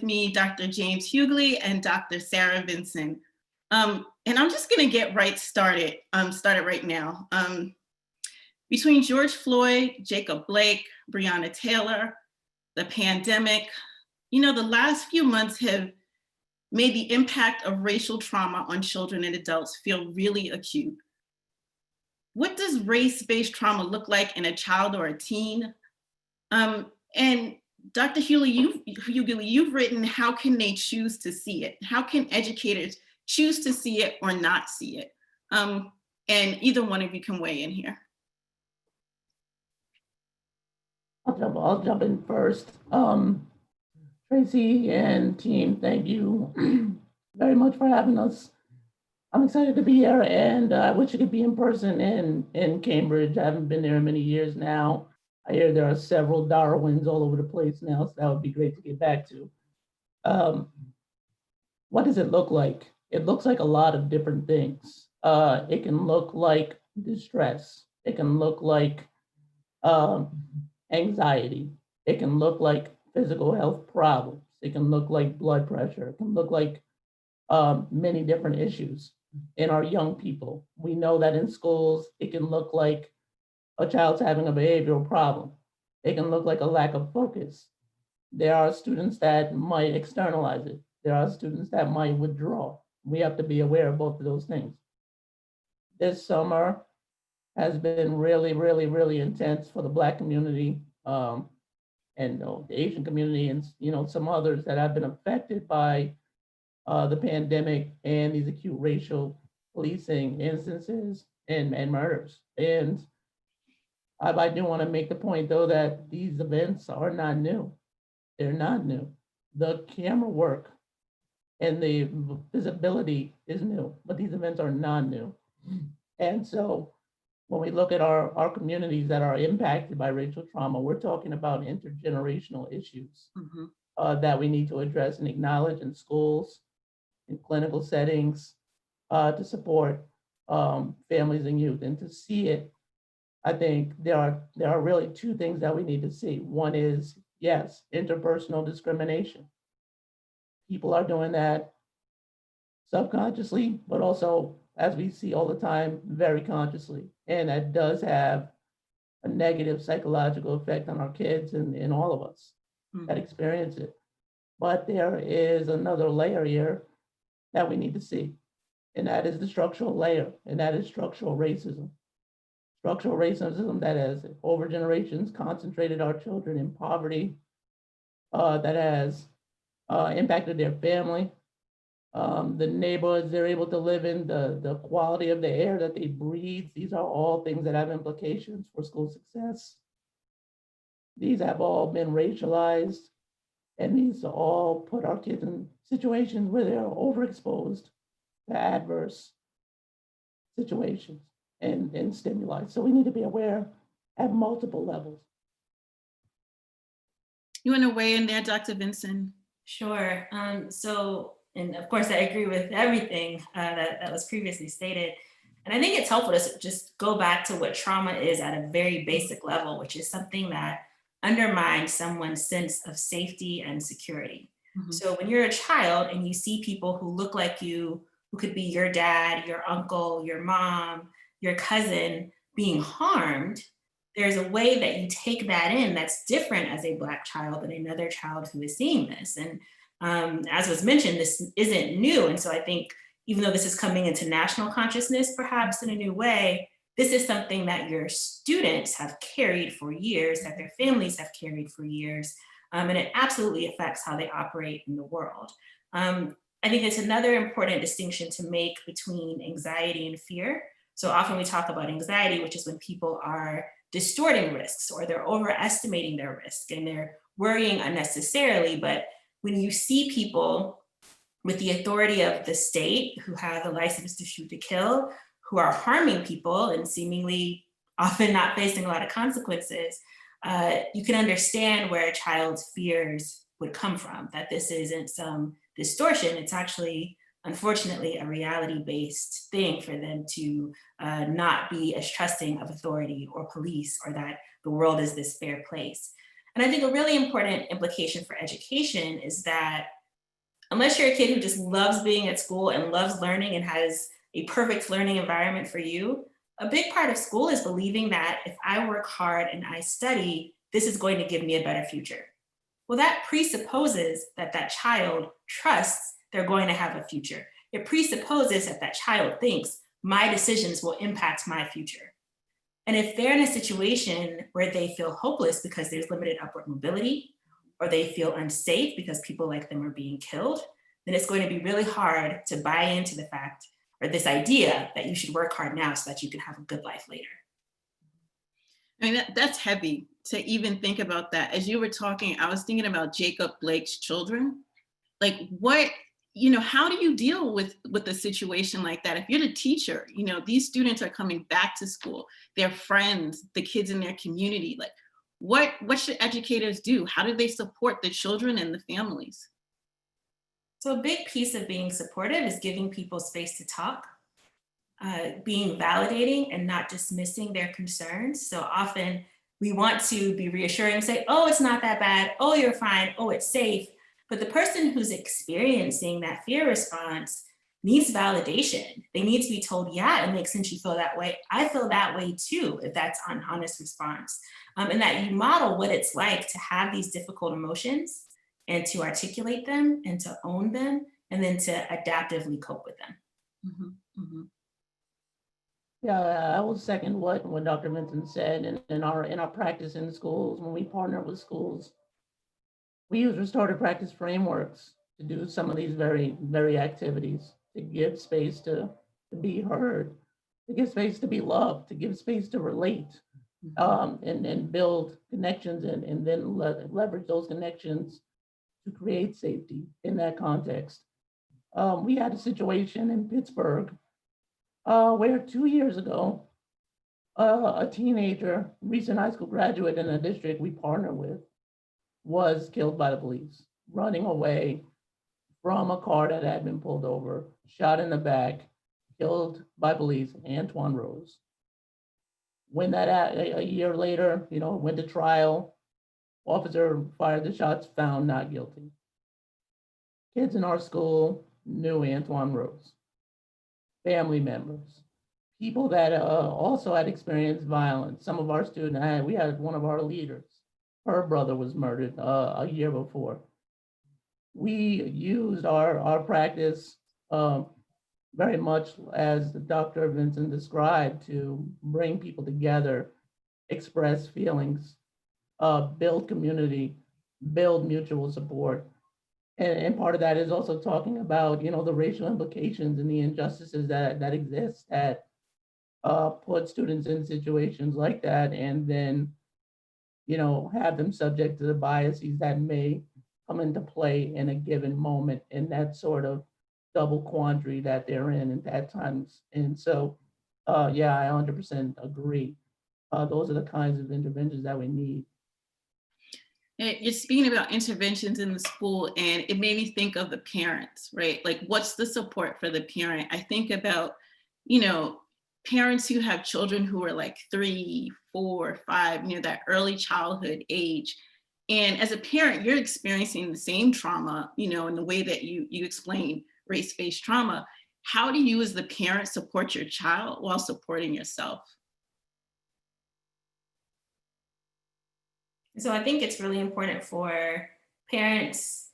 me Dr. James Hughley and Dr. Sarah Vinson. And I'm just gonna get started right now. Between George Floyd, Jacob Blake, Breonna Taylor, the pandemic, the last few months have made the impact of racial trauma on children and adults feel really acute. What does race-based trauma look like in a child or a teen? And Dr. Hughley, you've written, how can they choose to see it? How can educators choose to see it or not see it? And either one of you can weigh in here. I'll jump in first. Tracy and team, thank you very much for having us. I'm excited to be here, and I wish it could be in person in Cambridge. I haven't been there in many years now. I hear there are several Darwins all over the place now, so that would be great to get back to. What does it look like? It looks like a lot of different things. It can look like distress. It can look like anxiety. It can look like physical health problems. It can look like blood pressure. It can look like many different issues in our young people. We know that in schools, it can look like a child's having a behavioral problem. It can look like a lack of focus. There are students that might externalize it. There are students that might withdraw. We have to be aware of both of those things. This summer has been really, really, really intense for the Black community and the Asian community and some others that have been affected by the pandemic and these acute racial policing instances and murders. And I do want to make the point, though, that these events are not new. They're not new. The camera work and the visibility is new, but these events are not new. And so when we look at our communities that are impacted by racial trauma, we're talking about intergenerational issues that we need to address and acknowledge in schools, in clinical settings, to support families and youth. And to see it, I think there are really two things that we need to see. One is, yes, interpersonal discrimination. People are doing that subconsciously, but also, as we see all the time, very consciously. And that does have a negative psychological effect on our kids and all of us that experience it. But there is another layer here that we need to see, and that is the structural layer, and that is structural racism. Structural racism that has, over generations, concentrated our children in poverty, that has impacted their family, the neighborhoods they're able to live in, the quality of the air that they breathe. These are all things that have implications for school success. These have all been racialized, and these all put our kids in situations where they're overexposed to adverse situations and stimuli. So we need to be aware at multiple levels. You want to weigh in there, Dr. Vinson? Sure. And of course, I agree with everything that was previously stated. And I think it's helpful to just go back to what trauma is at a very basic level, which is something that undermines someone's sense of safety and security. So when you're a child and you see people who look like you, who could be your dad, your uncle, your mom, your cousin being harmed, there's a way that you take that in that's different as a Black child than another child who is seeing this. And as was mentioned, this isn't new. And so I think even though this is coming into national consciousness, perhaps in a new way, this is something that your students have carried for years, that their families have carried for years. And it absolutely affects how they operate in the world. I think it's another important distinction to make between anxiety and fear. So often we talk about anxiety, which is when people are distorting risks or they're overestimating their risk and they're worrying unnecessarily. But when you see people with the authority of the state who have a license to shoot to kill, who are harming people and seemingly often not facing a lot of consequences, you can understand where a child's fears would come from, that this isn't some distortion. It's actually, unfortunately, a reality-based thing for them to not be as trusting of authority or police, or that the world is this fair place. And I think a really important implication for education is that Unless you're a kid who just loves being at school and loves learning and has a perfect learning environment for you, a big part of school is believing that if I work hard and I study, this is going to give me a better future. Well, that presupposes that that child trusts they're going to have a future. It presupposes that that child thinks my decisions will impact my future. And if they're in a situation where they feel hopeless because there's limited upward mobility, or they feel unsafe because people like them are being killed, then it's going to be really hard to buy into the fact or this idea that you should work hard now so that you can have a good life later. I mean, that's heavy to even think about that. As you were talking, I was thinking about Jacob Blake's children. Like what, how do you deal with a situation like that? If you're the teacher, these students are coming back to school, their friends, the kids in their community, like what should educators do? How do they support the children and the families? So a big piece of being supportive is giving people space to talk, being validating and not dismissing their concerns. So often we want to be reassuring and say, oh, it's not that bad. Oh, you're fine. Oh, it's safe. But the person who's experiencing that fear response needs validation. They need to be told, yeah, it makes sense you feel that way. I feel that way too, if that's an honest response. And that you model what it's like to have these difficult emotions and to articulate them and to own them and then to adaptively cope with them. Mm-hmm, mm-hmm. Yeah, I will second what Dr. Vincent said. And in our practice in schools, when we partner with schools, we use restorative practice frameworks to do some of these very activities, to give space to be heard, to give space to be loved, to give space to relate, and build connections and then leverage those connections to create safety in that context. We had a situation in Pittsburgh where 2 years ago, a teenager, recent high school graduate in a district we partner with, was killed by the police, running away from a car that had been pulled over, shot in the back, killed by police, Antoine Rose. When that a year later, went to trial, officer fired the shots, found not guilty. Kids in our school knew Antoine Rose, family members, people that also had experienced violence. Some of our students, we had one of our leaders, her brother was murdered a year before. We used our practice very much as Dr. Vincent described to bring people together, express feelings, build community, build mutual support. And part of that is also talking about, the racial implications and the injustices that exist that put students in situations like that, and then have them subject to the biases that may come into play in a given moment in that sort of double quandary that they're in at that times. And so, yeah, I 100% agree. Those are the kinds of interventions that we need. You're speaking about interventions in the school, and it made me think of the parents, right? Like, what's the support for the parent? I think about, parents who have children who are like 3, 4, 5, that early childhood age. And as a parent, you're experiencing the same trauma, in the way that you explain race-based trauma. How do you as the parent support your child while supporting yourself? So I think it's really important for parents,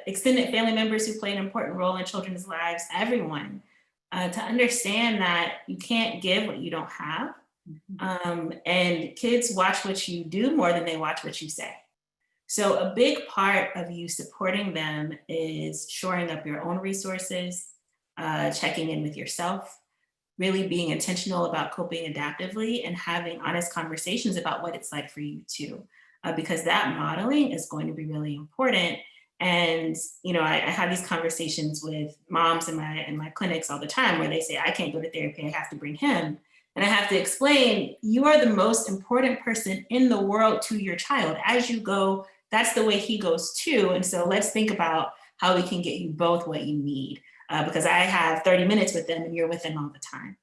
extended family members who play an important role in children's lives, everyone, to understand that you can't give what you don't have. And kids watch what you do more than they watch what you say. So a big part of you supporting them is shoring up your own resources, checking in with yourself, really being intentional about coping adaptively and having honest conversations about what it's like for you too, because that modeling is going to be really important. And, I have these conversations with moms in my clinics all the time where they say, I can't go to therapy, I have to bring him. And I have to explain, you are the most important person in the world to your child. As you go, that's the way he goes too. And so let's think about how we can get you both what you need. Because I have 30 minutes with them and you're with them all the time.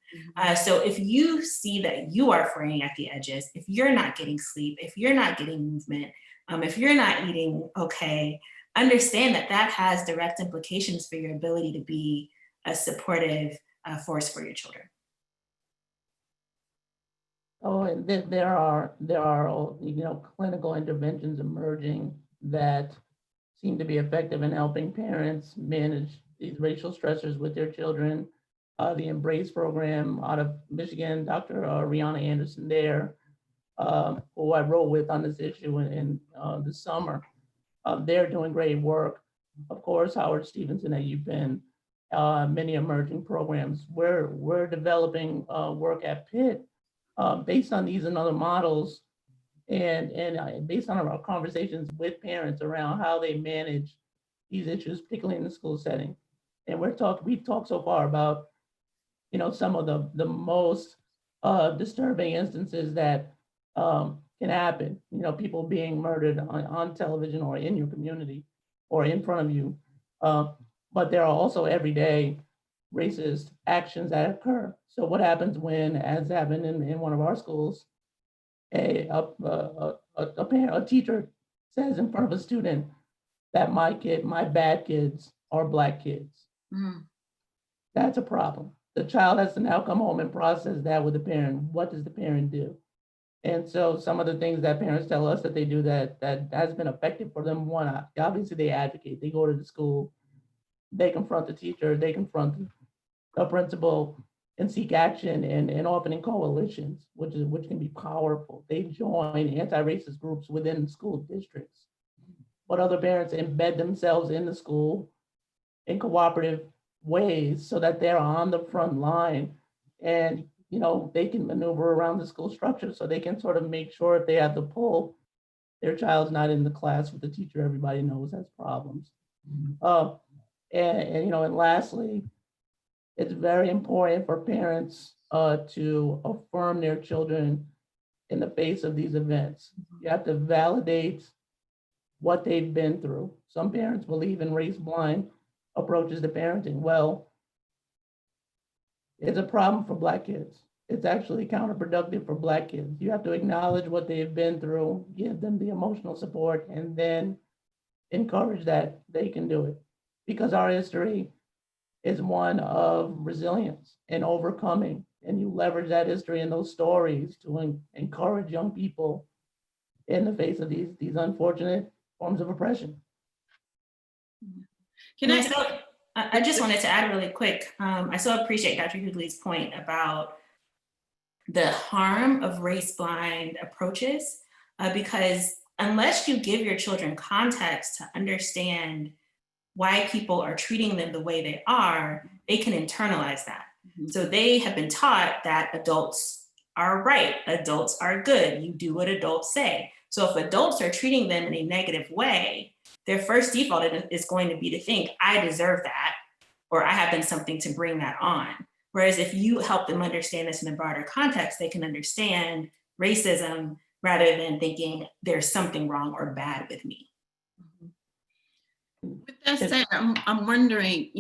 So if you see that you are fraying at the edges, if you're not getting sleep, if you're not getting movement, if you're not eating okay, understand that that has direct implications for your ability to be a supportive force for your children. Oh, and there are clinical interventions emerging that seem to be effective in helping parents manage these racial stressors with their children. The Embrace program out of Michigan, Dr. Rihanna Anderson there, who I wrote with on this issue in the summer. They're doing great work. Of course, Howard Stevenson at UPenn, many emerging programs. We're developing work at Pitt based on these and other models, and based on our conversations with parents around how they manage these issues, particularly in the school setting. And we've talked so far about, some of the most disturbing instances that can happen. People being murdered on television or in your community or in front of you. But there are also everyday racist actions that occur. So what happens when, as happened in one of our schools, a teacher says in front of a student that my bad kids are Black kids. Mm. That's a problem. The child has to now come home and process that with the parent. What does the parent do? And so some of the things that parents tell us that they do that has been effective for them, one, obviously they advocate, they go to the school, they confront the teacher, they confront the principal and seek action, and often in coalitions, which can be powerful. They join anti-racist groups within school districts. But other parents embed themselves in the school in cooperative ways so that they're on the front line, and they can maneuver around the school structure so they can sort of make sure if they have the pull, their child's not in the class with the teacher everybody knows has problems. And lastly, it's very important for parents to affirm their children in the face of these events. You have to validate what they've been through. Some parents believe in race-blind approaches to parenting. Well, it's a problem for Black kids. It's actually counterproductive for Black kids. You have to acknowledge what they've been through, give them the emotional support, and then encourage that they can do it. Because our history is one of resilience and overcoming, and you leverage that history and those stories to encourage young people in the face of these unfortunate forms of oppression. I just wanted to add really quick. I so appreciate Dr. Hughley's point about the harm of race-blind approaches, because unless you give your children context to understand why people are treating them the way they are, they can internalize that. Mm-hmm. So they have been taught that adults are right, adults are good, you do what adults say. So if adults are treating them in a negative way, their first default is going to be to think, I deserve that, or I have done something to bring that on. Whereas if you help them understand this in a broader context, they can understand racism rather than thinking there's something wrong or bad with me. With that said, I'm wondering,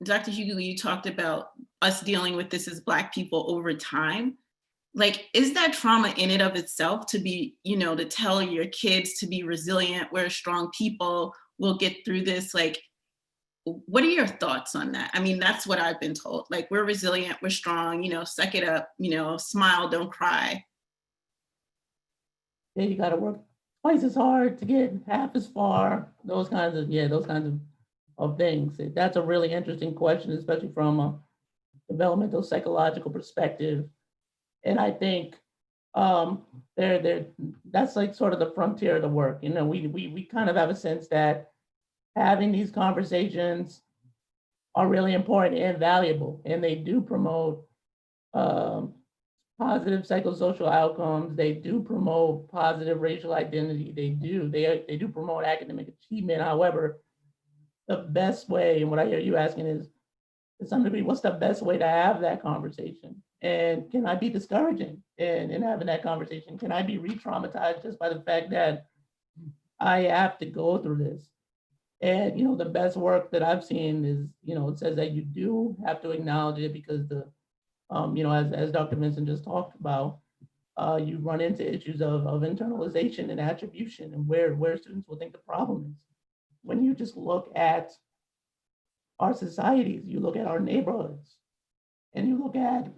Dr. Hughley, you talked about us dealing with this as Black people over time. Like, is that trauma in and of itself to be, to tell your kids to be resilient, we're strong people, we'll get through this? Like, what are your thoughts on that? I mean, that's what I've been told. Like, we're resilient, we're strong, suck it up, smile, don't cry. Yeah, you gotta work twice as hard to get half as far. Those kinds of things. That's a really interesting question, especially from a developmental psychological perspective. And I think that's like sort of the frontier of the work. We kind of have a sense that having these conversations are really important and valuable, and they do promote positive psychosocial outcomes. They do promote positive racial identity. They do promote academic achievement. However, the best way, and what I hear you asking is, to some degree, what's the best way to have that conversation? And can I be discouraging in having that conversation? Can I be re-traumatized just by the fact that I have to go through this? And the best work that I've seen is, it says that you do have to acknowledge it, because as Dr. Vincent just talked about, you run into issues of internalization and attribution, and where students will think the problem is. when you just look at our societies, you look at our neighborhoods, and you look at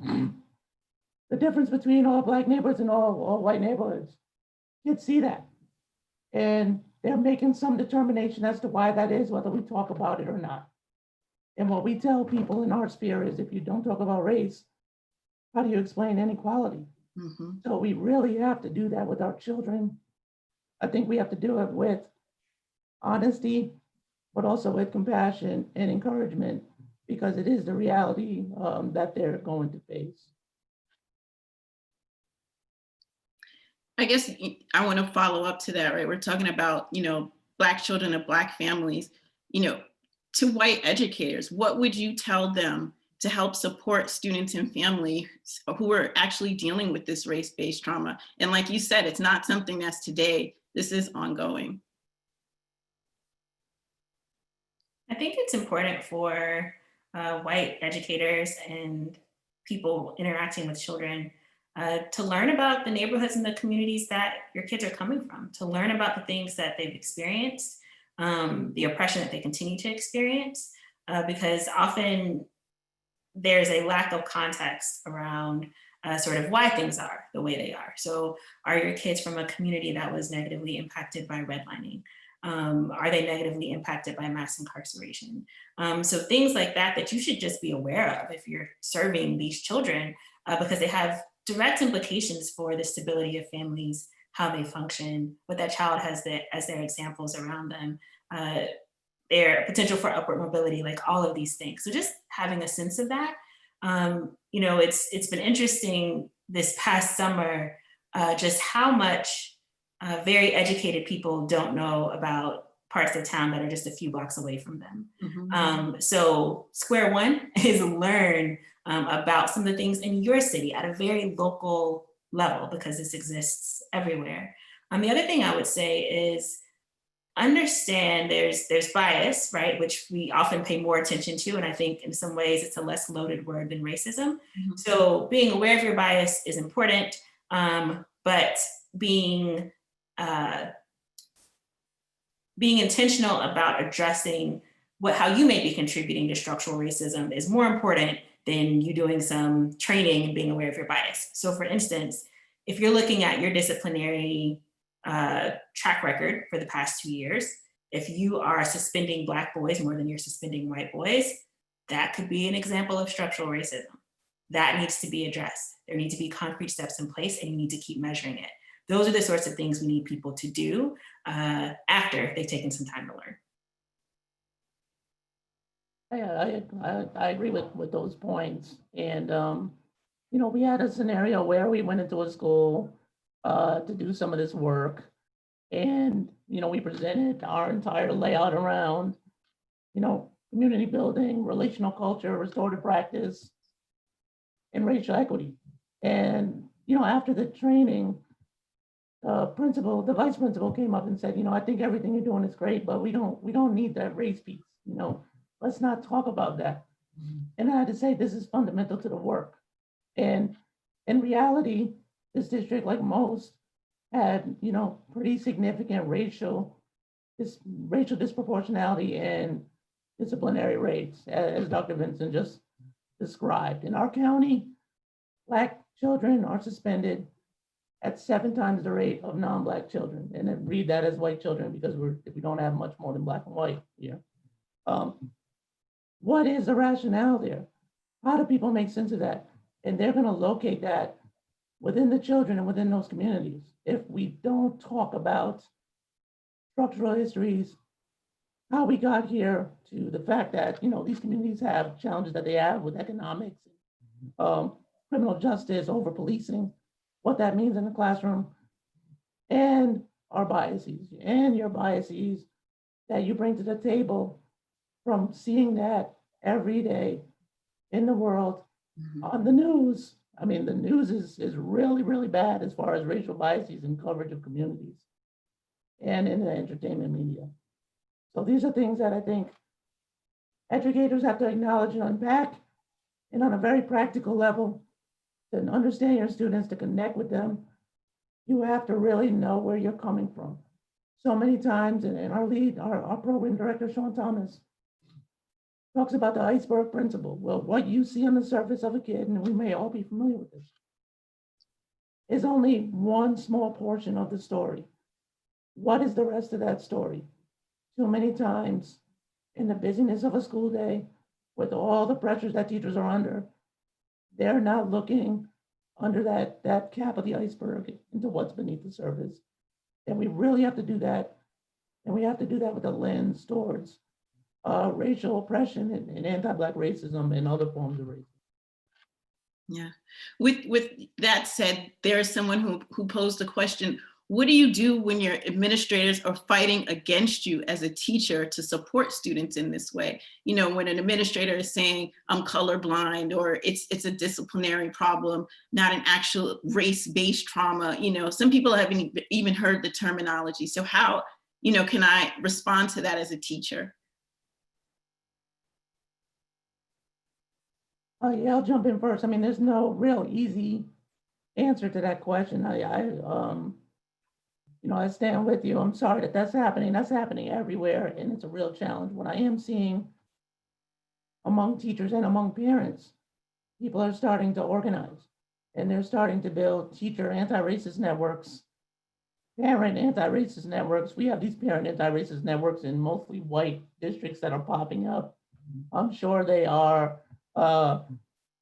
the difference between all Black neighborhoods and all white neighborhoods, you'd see that. And they're making some determination as to why that is, whether we talk about it or not. And what we tell people in our sphere is, if you don't talk about race, how do you explain inequality? Mhm. So we really have to do that with our children. I think we have to do it with honesty, but also with compassion and encouragement, because it is the reality that they're going to face. I guess I want to follow up to that, right? We're talking about, Black children of Black families, to white educators. What would you tell them to help support students and families who are actually dealing with this race-based trauma? And like you said, it's not something that's today, this is ongoing. I think it's important for white educators and people interacting with children to learn about the neighborhoods and the communities that your kids are coming from, to learn about the things that they've experienced, the oppression that they continue to experience, because often there's a lack of context around sort of why things are the way they are. So are your kids from a community that was negatively impacted by redlining? Are they negatively impacted by mass incarceration? So things like that, that you should just be aware of if you're serving these children, because they have direct implications for the stability of families, how they function, what that child has as their examples around them, their potential for upward mobility, like all of these things. So just having a sense of that. It's been interesting this past summer, just how much very educated people don't know about parts of town that are just a few blocks away from them. Mhm. So square one is learn about some of the things in your city at a very local level, because this exists everywhere. The other thing I would say is understand there's bias, right, which we often pay more attention to, and I think in some ways it's a less loaded word than racism. Mhm. So being aware of your bias is important, but being intentional about addressing how you may be contributing to structural racism is more important than you doing some training and being aware of your bias. So for instance, if you're looking at your disciplinary track record for the past 2 years, if you are suspending Black boys more than you're suspending white boys, that could be an example of structural racism. That needs to be addressed. There need to be concrete steps in place, and you need to keep measuring it. Those are the sorts of things we need people to do after they've taken some time to learn. I agree with those points. And, we had a scenario where we went into a school to do some of this work. And, we presented our entire layout around, community building, relational culture, restorative practice, and racial equity. And, after the training, the vice principal came up and said, I think everything you're doing is great, but we don't need that race piece. Let's not talk about that. And I had to say, this is fundamental to the work. And in reality, this district, like most, had, pretty significant racial disproportionality and disciplinary rates, as Dr. Vincent just described. In our county, Black children are suspended at 7 times the rate of non-Black children. And then read that as white children, because we don't have much more than Black and white here. What is the rationale there? How do people make sense of that? And they're going to locate that within the children and within those communities. If we don't talk about structural histories, how we got here, to the fact that, these communities have challenges that they have with economics, criminal justice, over policing, what that means in the classroom, and our biases and your biases that you bring to the table from seeing that every day in the world on the news. I mean, the news is really, really bad as far as racial biases and coverage of communities, and in the entertainment media. So these are things that I think educators have to acknowledge and unpack, and on a very practical level, to understand your students, to connect with them, you have to really know where you're coming from. So many times, and our lead, our program director, Sean Thomas, talks about the iceberg principle. Well, what you see on the surface of a kid, and we may all be familiar with this, is only one small portion of the story. What is the rest of that story? Too many times in the busyness of a school day, with all the pressures that teachers are under, they're not looking under that cap of the iceberg into what's beneath the surface. And we really have to do that. And we have to do that with a lens towards racial oppression and anti-Black racism and other forms of racism. Yeah. With that said, there's someone who posed the question, what do you do when your administrators are fighting against you as a teacher to support students in this way? You know, when an administrator is saying, I'm colorblind, or it's a disciplinary problem, not an actual race-based trauma. You know, some people haven't even heard the terminology. So how, you know, can I respond to that as a teacher? Yeah, I'll jump in first. I mean, there's no real easy answer to that question. You know, I stand with you. I'm sorry that that's happening. That's happening everywhere, and it's a real challenge. What I am seeing among teachers and among parents, people are starting to organize, and they're starting to build teacher anti-racist networks, parent anti-racist networks. We have these parent anti-racist networks in mostly white districts that are popping up. I'm sure they are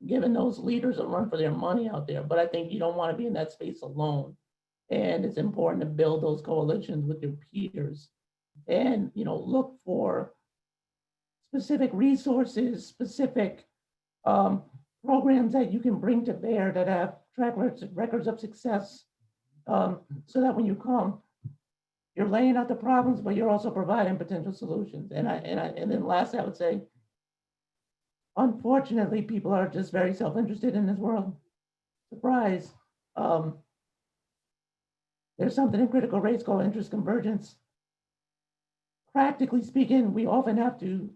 giving those leaders a run for their money out there, but I think you don't want to be in that space alone. And it's important to build those coalitions with your peers and, you know, look for specific resources, specific programs that you can bring to bear that have track records of success, so that when you come, you're laying out the problems, but you're also providing potential solutions. And then last, I would say, unfortunately, people are just very self-interested in this world. Surprise. There's something in critical race called interest convergence. Practically speaking, we often have to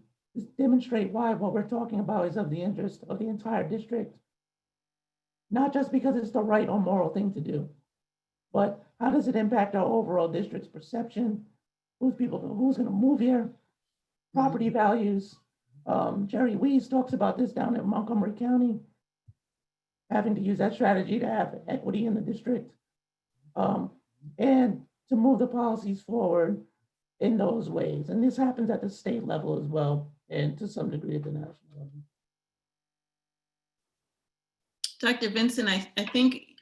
demonstrate why what we're talking about is of the interest of the entire district. Not just because it's the right or moral thing to do, but how does it impact our overall district's perception? Who's gonna move here? Property values. Jerry Weiss talks about this down in Montgomery County, having to use that strategy to have equity in the district. And to move the policies forward in those ways. And this happens at the state level as well, and to some degree at the national level. Dr. Vincent, I think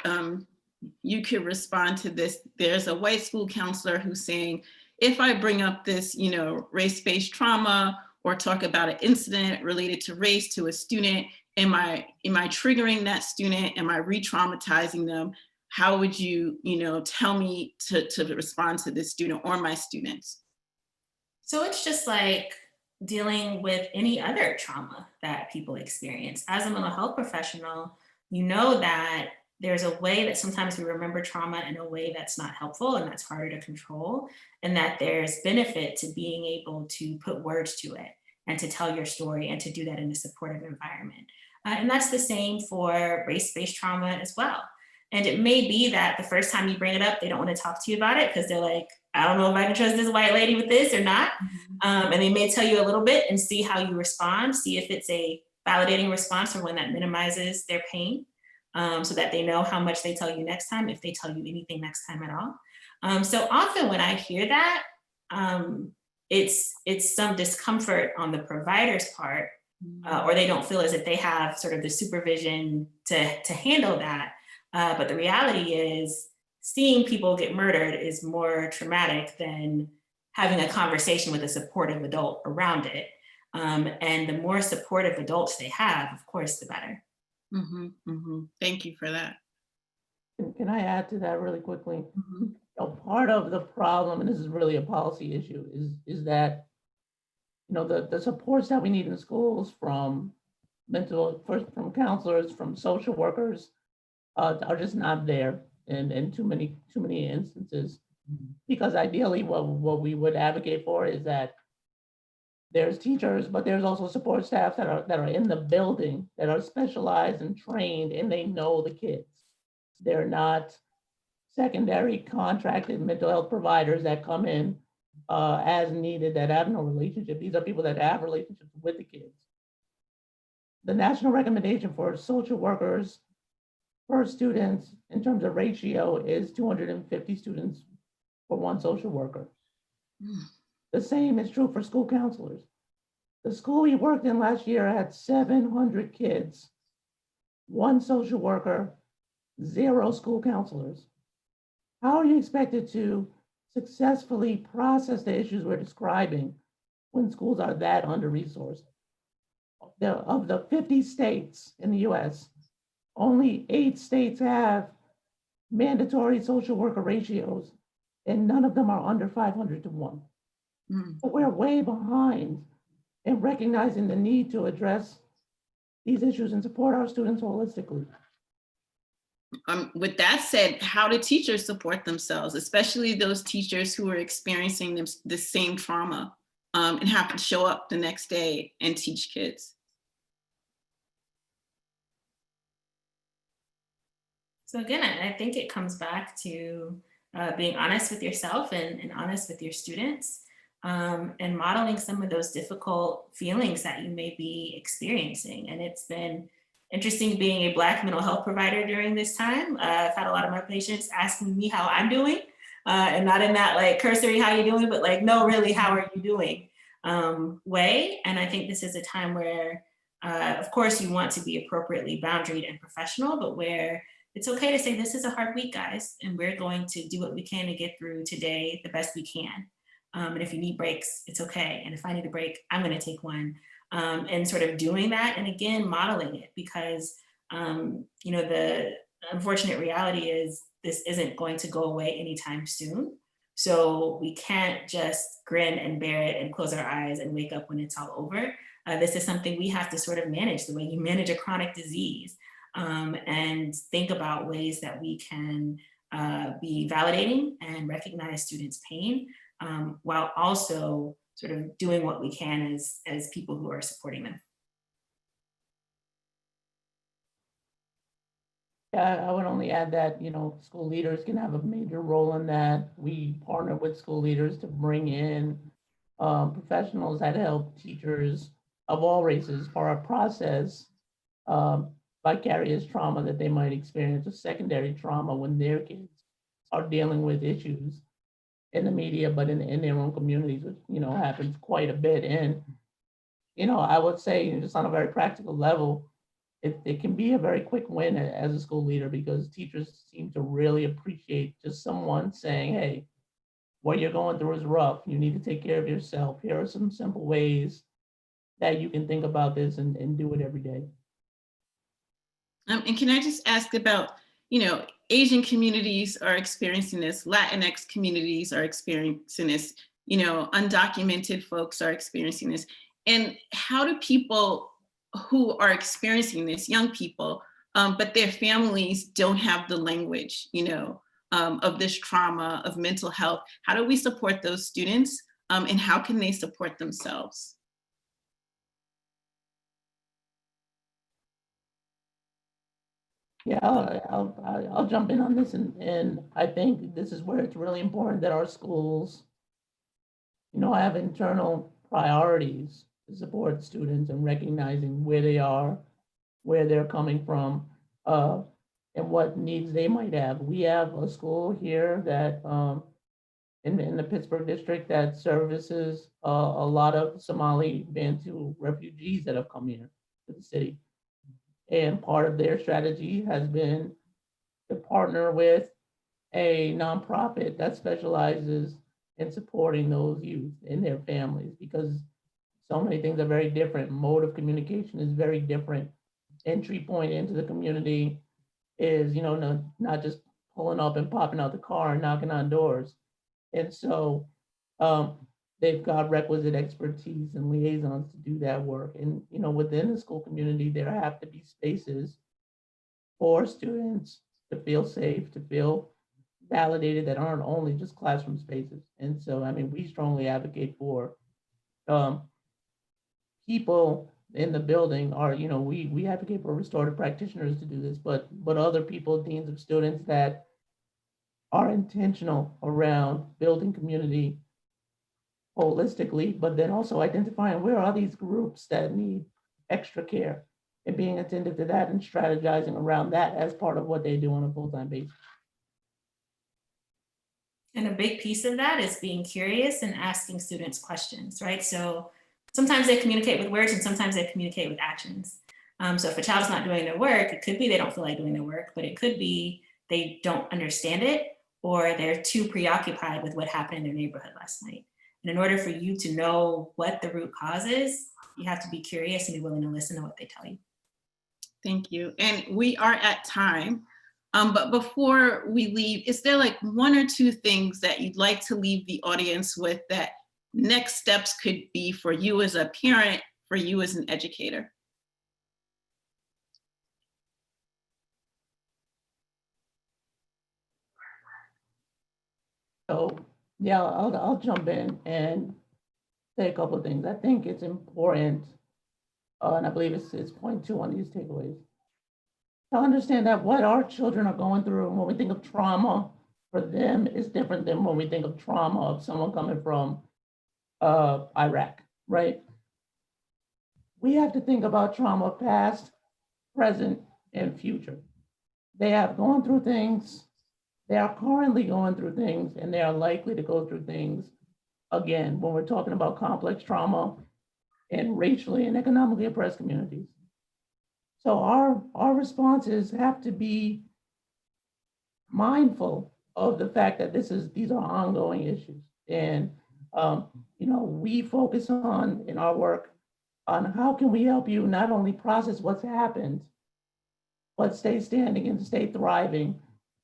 you could respond to this. There's a white school counselor who's saying, if I bring up this, you know, race-based trauma or talk about an incident related to race to a student, am I triggering that student? Am I re-traumatizing them? How would you, you know, tell me to respond to this student or my students? So it's just like dealing with any other trauma that people experience. As a mental health professional, you know that there's a way that sometimes we remember trauma in a way that's not helpful and that's harder to control, and that there's benefit to being able to put words to it and to tell your story and to do that in a supportive environment. And that's the same for race-based trauma as well. And it may be that the first time you bring it up, they don't want to talk to you about it because they're like, I don't know if I can trust this white lady with this or not. And they may tell you a little bit and see how you respond, see if it's a validating response or one that minimizes their pain, so that they know how much they tell you next time, if they tell you anything next time at all. So often when I hear that, it's some discomfort on the provider's part, or they don't feel as if they have sort of the supervision to handle that. But the reality is seeing people get murdered is more traumatic than having a conversation with a supportive adult around it. And the more supportive adults they have, of course, the better. Thank you for that. Can I add to that really quickly? You know, part of the problem, and this is really a policy issue, is that, you know, the supports that we need in schools from counselors, from social workers, are just not there in too many instances. Because ideally what we would advocate for is that there's teachers, but there's also support staff that are in the building, that are specialized and trained, and they know the kids. They're not secondary contracted mental health providers that come in as needed that have no relationship. These are people that have relationships with the kids. The national recommendation for social workers per students in terms of ratio is 250 students for one social worker. The same is true for school counselors. The school we worked in last year had 700 kids, one social worker, 0 school counselors. How are you expected to successfully process the issues we're describing when schools are that under-resourced? Of the 50 states in the US, only 8 states have mandatory social worker ratios, and none of them are under 500 to 1. But we're way behind in recognizing the need to address these issues and support our students holistically. With that said, how do teachers support themselves, especially those teachers who are experiencing the same trauma and have to show up the next day and teach kids? So again, I think it comes back to being honest with yourself and honest with your students, and modeling some of those difficult feelings that you may be experiencing. And it's been interesting being a Black mental health provider during this time. I've had a lot of my patients asking me how I'm doing, and not in that like cursory how you doing, but like, no, really, how are you doing way. And I think this is a time where, of course, you want to be appropriately boundaried and professional, but where it's okay to say, this is a hard week, guys, and we're going to do what we can to get through today the best we can. And if you need breaks, it's okay. And if I need a break, I'm going to take one. And sort of doing that, and again, modeling it, because you know, the unfortunate reality is this isn't going to go away anytime soon. So we can't just grin and bear it and close our eyes and wake up when it's all over. This is something we have to sort of manage the way you manage a chronic disease. And think about ways that we can be validating and recognize students' pain, while also sort of doing what we can as people who are supporting them. Yeah, I would only add that, you know, school leaders can have a major role in that. We partner with school leaders to bring in professionals that help teachers of all races for our process vicarious trauma that they might experience, or secondary trauma when their kids are dealing with issues in the media, but in their own communities, which, you know, happens quite a bit. And, you know, I would say, just on a very practical level, it can be a very quick win as a school leader, because teachers seem to really appreciate just someone saying, hey, what you're going through is rough. You need to take care of yourself. Here are some simple ways that you can think about this and do it every day. And can I just ask about, you know, Asian communities are experiencing this, Latinx communities are experiencing this, you know, undocumented folks are experiencing this. And how do people who are experiencing this, young people, but their families don't have the language, you know, of this trauma, of mental health, how do we support those students, and how can they support themselves? Yeah, I'll jump in on this, and I think this is where it's really important that our schools, you know, have internal priorities to support students and recognizing where they are, where they're coming from, and what needs they might have. We have a school here that in the Pittsburgh district that services a lot of Somali Bantu refugees that have come here to the city. And part of their strategy has been to partner with a nonprofit that specializes in supporting those youth and their families, because so many things are very different. Mode of communication is very different. Entry point into the community is, you know, not just pulling up and popping out the car and knocking on doors. And so they've got requisite expertise and liaisons to do that work. And, you know, within the school community, there have to be spaces for students to feel safe, to feel validated, that aren't only just classroom spaces. And so, I mean, we strongly advocate for people in the building are, you know, we advocate for restorative practitioners to do this, but other people, deans of students that are intentional around building community holistically, but then also identifying where are these groups that need extra care and being attentive to that and strategizing around that as part of what they do on a full-time basis. And a big piece of that is being curious and asking students questions, right? So sometimes they communicate with words and sometimes they communicate with actions. So if a child is not doing their work, it could be they don't feel like doing their work, but it could be they don't understand it or they're too preoccupied with what happened in their neighborhood last night. And in order for you to know what the root cause is, you have to be curious and be willing to listen to what they tell you. Thank you. And we are at time. But before we leave, is there like one or two things that you'd like to leave the audience with that next steps could be for you as a parent, for you as an educator? So yeah, I'll jump in and say a couple of things. I think it's important, and I believe it's point 2 on these takeaways, to understand that what our children are going through when we think of trauma for them is different than when we think of trauma of someone coming from Iraq, right? We have to think about trauma past, present, and future. They have gone through things, they are currently going through things, and they are likely to go through things again when we're talking about complex trauma in racially and economically oppressed communities. So our responses have to be mindful of the fact that these are ongoing issues. And we focus on in our work on how can we help you not only process what's happened, but stay standing and stay thriving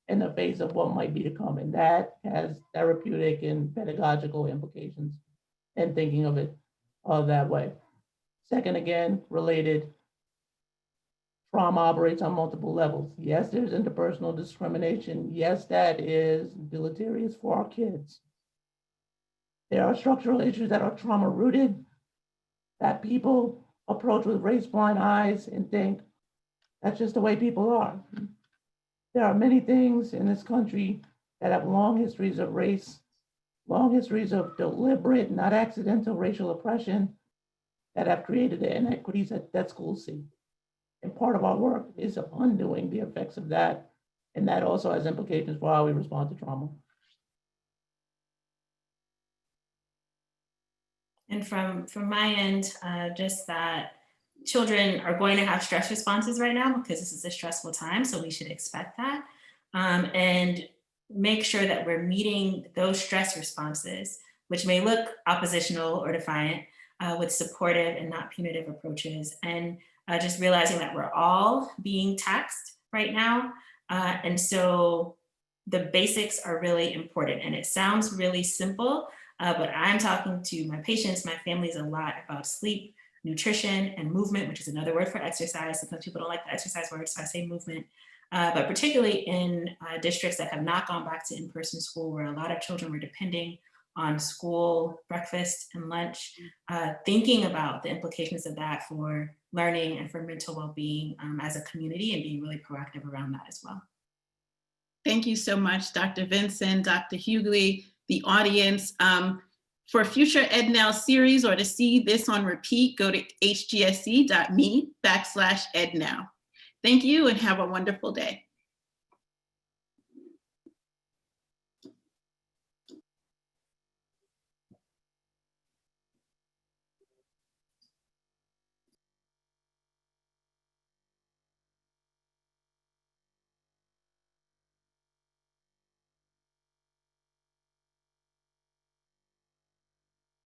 in the face of what might be to come. And that has therapeutic and pedagogical implications and thinking of it that way. Second, again, related, trauma operates on multiple levels. Yes, there's interpersonal discrimination. Yes, that is deleterious for our kids. There are structural issues that are trauma rooted that people approach with race blind eyes and think that's just the way people are. There are many things in this country that have long histories of race, long histories of deliberate, not accidental racial oppression that have created the inequities that schools see. And part of our work is undoing the effects of that. And that also has implications for how we respond to trauma. And from my end, just that children are going to have stress responses right now because this is a stressful time. So we should expect that. And make sure that we're meeting those stress responses, which may look oppositional or defiant, with supportive and not punitive approaches. And just realizing that we're all being taxed right now. And so the basics are really important. And it sounds really simple, but I'm talking to my patients, my families a lot about sleep, nutrition, and movement, which is another word for exercise. Sometimes people don't like the exercise word, so I say movement. But particularly in districts that have not gone back to in-person school, where a lot of children were depending on school breakfast and lunch, thinking about the implications of that for learning and for mental well-being as a community, and being really proactive around that as well. Thank you so much, Dr. Vinson, Dr. Hughley, the audience. For future EdNow series or to see this on repeat, go to hgsc.me/EdNow. Thank you and have a wonderful day.